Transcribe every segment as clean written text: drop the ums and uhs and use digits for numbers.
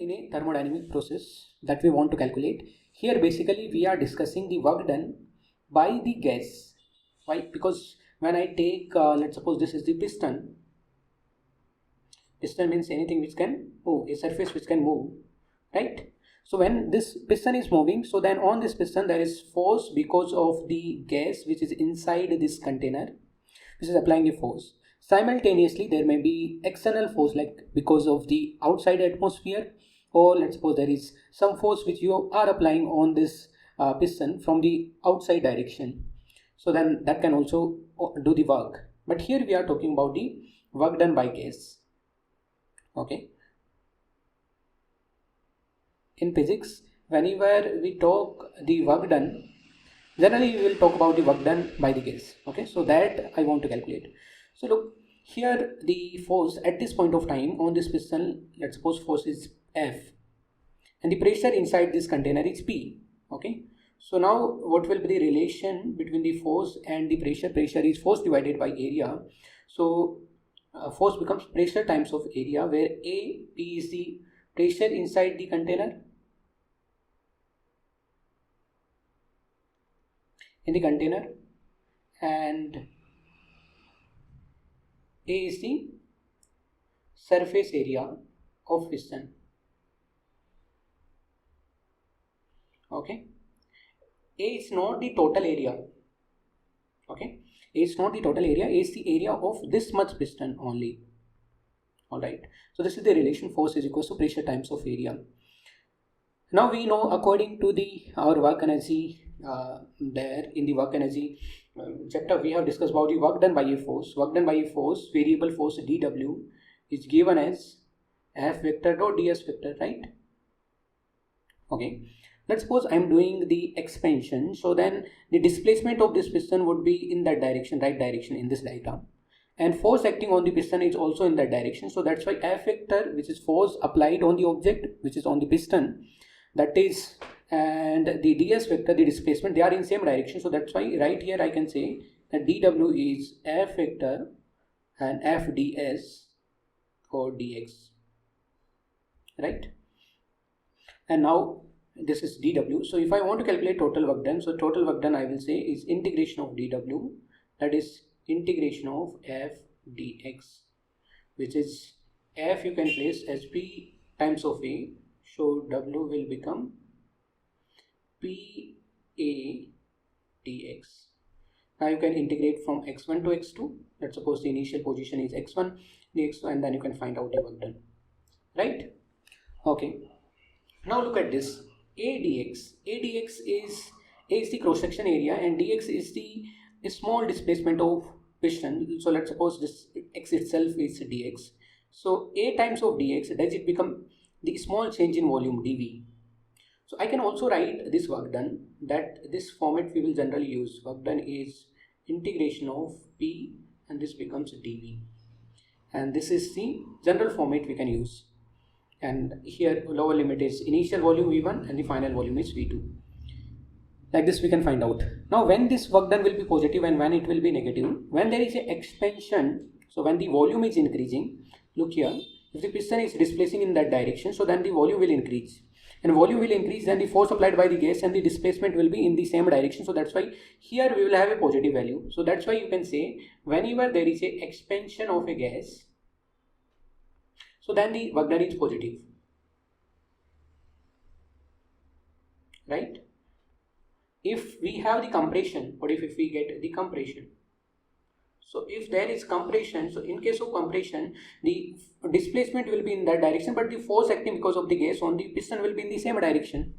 in a thermodynamic process that we want to calculate. Here basically we are discussing the work done by the gas. Why? Because when I take, let's suppose this is the piston. Piston means anything which can move, a surface which can move, right? So when this piston is moving, so then on this piston there is force because of the gas which is inside this container, which is applying a force. Simultaneously there may be external force, like because of the outside atmosphere, or let's suppose there is some force which you are applying on this piston from the outside direction. So then that can also do the work. But here we are talking about the work done by gas. Okay. In physics, whenever we talk the work done, generally we will talk about the work done by the gas. Okay, so that I want to calculate. So look, here the force at this point of time on this piston, let's suppose force is F and the pressure inside this container is P. Okay, so now what will be the relation between the force and the pressure? Pressure is force divided by area. So force becomes pressure times of area, where A, P is the pressure inside the container, and A is the surface area of piston. Okay, A is not the total area. Okay, A is not the total area, A is the area of this much piston only. Alright, so this is the relation, force is equal to pressure times of area. Now we know, according to our work energy, there in the work energy chapter we have discussed about the work done by a force. Work done by a force, variable force dW, is given as F vector dot ds vector, right? Okay, let's suppose I am doing the expansion, so then the displacement of this piston would be in that direction, right direction in this diagram, and force acting on the piston is also in that direction. So that's why F vector, which is force applied on the object which is on the piston, that is, and the ds vector, the displacement, they are in same direction. So that's why right here I can say that dw is F vector and F ds or dx, right? And now this is dw. So if I want to calculate total work done, so total work done I will say is integration of dw, that is integration of F dx, which is F you can place as P times of A, so W will become P A dx. Now you can integrate from x1 to x2. Let's suppose the initial position is x1, dx, and then you can find out the work done, right? Okay, now look at this. AdX is A is the cross section area and dx is the small displacement of piston. So let's suppose this x itself is dx. So A times of dx, does it become the small change in volume dV? So I can also write this work done, that this format we will generally use. Work done is integration of P and this becomes dV, and this is the general format we can use. And here lower limit is initial volume V1 and the final volume is V2. Like this we can find out. Now when this work done will be positive and when it will be negative? When there is an expansion, so when the volume is increasing, look here, if the piston is displacing in that direction, so then the volume will increase. And volume will increase, then the force applied by the gas and the displacement will be in the same direction. So that's why here we will have a positive value. So that's why you can say whenever there is a expansion of a gas, so then the work done is positive, right? If we have the compression, what if we get the compression? So if there is compression, so in case of compression, the displacement will be in that direction, but the force acting because of the gas on the piston will be in the same direction,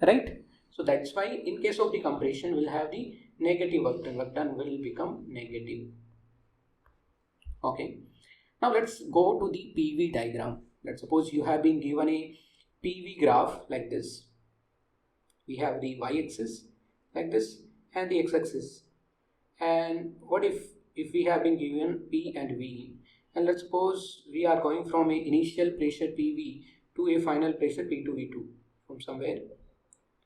right? So that's why in case of the compression, we'll have the negative work done. Work done will become negative. Okay. Now let's go to the PV diagram. Let's suppose you have been given a PV graph like this. We have the y-axis like this and the x-axis. And what if we have been given P and V, and let's suppose we are going from a initial pressure PV to a final pressure P2 V2 from somewhere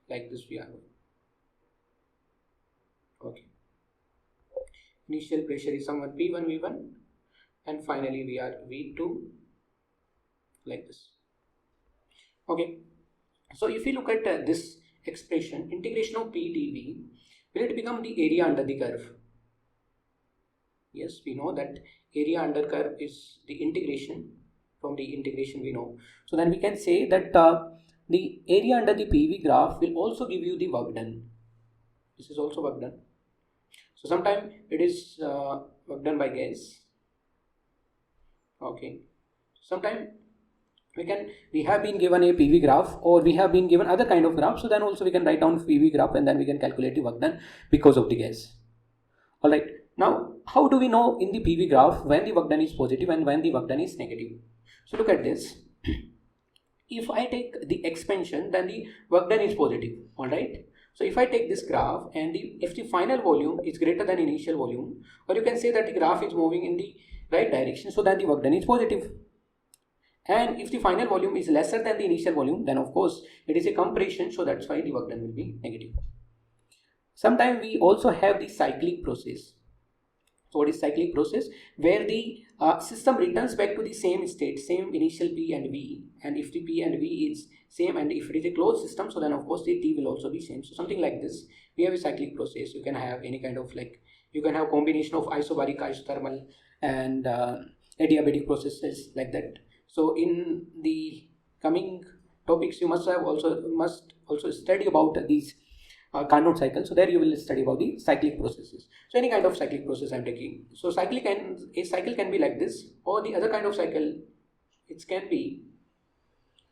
like this we are going. Okay. Initial pressure is somewhere P1 V1 and finally we are V2 like this. Okay, so if you look at this expression, integration of P dV, will it become the area under the curve? Yes, we know that area under curve is the integration. From the integration we know. So then we can say that the area under the PV graph will also give you the work done. This is also work done. So sometimes it is work done by gas. Okay. Sometimes we have been given a PV graph, or we have been given other kind of graph. So then also we can write down PV graph, and then we can calculate the work done because of the gas. All right. Now, how do we know in the PV graph when the work done is positive and when the work done is negative? So look at this. If I take the expansion, then the work done is positive. All right. So if I take this graph and if the final volume is greater than initial volume, or you can say that the graph is moving in the right direction, so then the work done is positive. And if the final volume is lesser than the initial volume, then of course it is a compression, so that's why the work done will be negative. Sometimes we also have the cyclic process. So what is cyclic process? Where the system returns back to the same state, same initial P and V, and if the P and V is same, and if it is a closed system, so then of course the T will also be same. So something like this, we have a cyclic process. You can have any kind of you can have combination of isobaric, isothermal, and adiabatic processes like that. So in the coming topics, you must also study about these Carnot cycle. So there you will study about the cyclic processes. So any kind of cyclic process I'm taking. So a cycle can be like this, or the other kind of cycle, it can be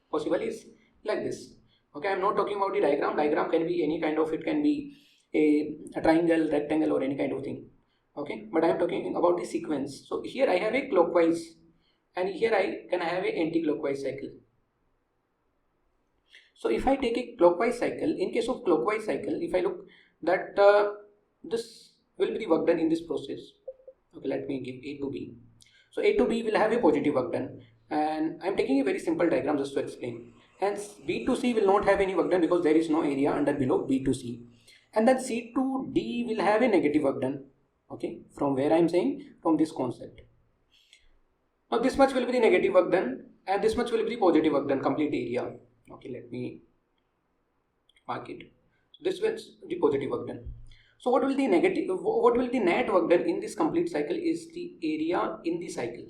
possible is like this. Okay, I'm not talking about the diagram. Diagram can be any kind of, it can be a triangle, rectangle, or any kind of thing. Okay, but I'm talking about the sequence. So here I have a clockwise, and here I can have a anti-clockwise cycle. So if I take a clockwise cycle, in case of clockwise cycle, if I look that this will be the work done in this process. Okay, let me give A to B. So A to B will have a positive work done, and I'm taking a very simple diagram just to explain. Hence B to C will not have any work done because there is no area under below B to C. And then C to D will have a negative work done. Okay, from where I'm saying, from this concept. Now this much will be the negative work done, and this much will be the positive work done, complete area. Okay, let me mark it. So this was the positive work done. So what will the net work done in this complete cycle is the area in the cycle.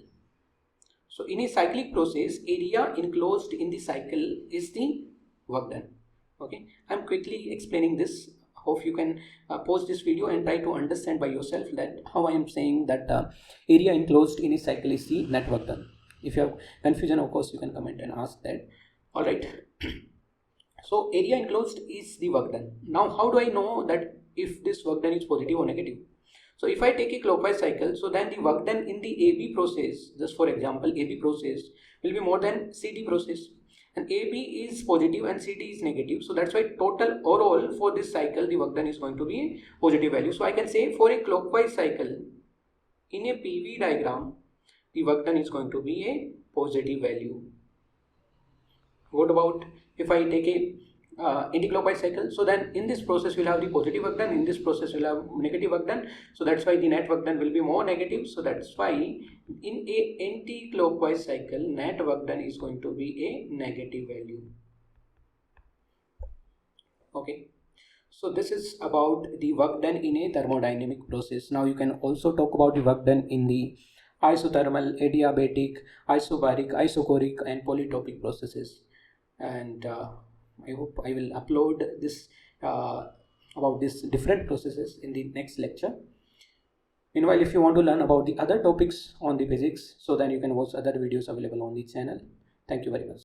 So in a cyclic process, area enclosed in the cycle is the work done. Okay, I'm quickly explaining this. Hope you can pause this video and try to understand by yourself that how I am saying that area enclosed in a cycle is the net work done. If you have confusion, of course you can comment and ask that. All right. So area enclosed is the work done. Now how do I know that if this work done is positive or negative? So if I take a clockwise cycle, so then the work done in the AB process, just for example, AB process will be more than CD process, and AB is positive and CD is negative. So that's why total overall for this cycle the work done is going to be a positive value. So I can say for a clockwise cycle in a PV diagram, the work done is going to be a positive value. What about if I take a anti-clockwise cycle? So then in this process we'll have the positive work done, in this process we'll have negative work done. So that's why the net work done will be more negative. So that's why in a anti-clockwise cycle, net work done is going to be a negative value. Okay. So this is about the work done in a thermodynamic process. Now you can also talk about the work done in the isothermal, adiabatic, isobaric, isochoric, and polytropic processes. And I hope I will upload this about these different processes in the next lecture. Meanwhile, if you want to learn about the other topics on the physics, so then you can watch other videos available on the channel. Thank you very much.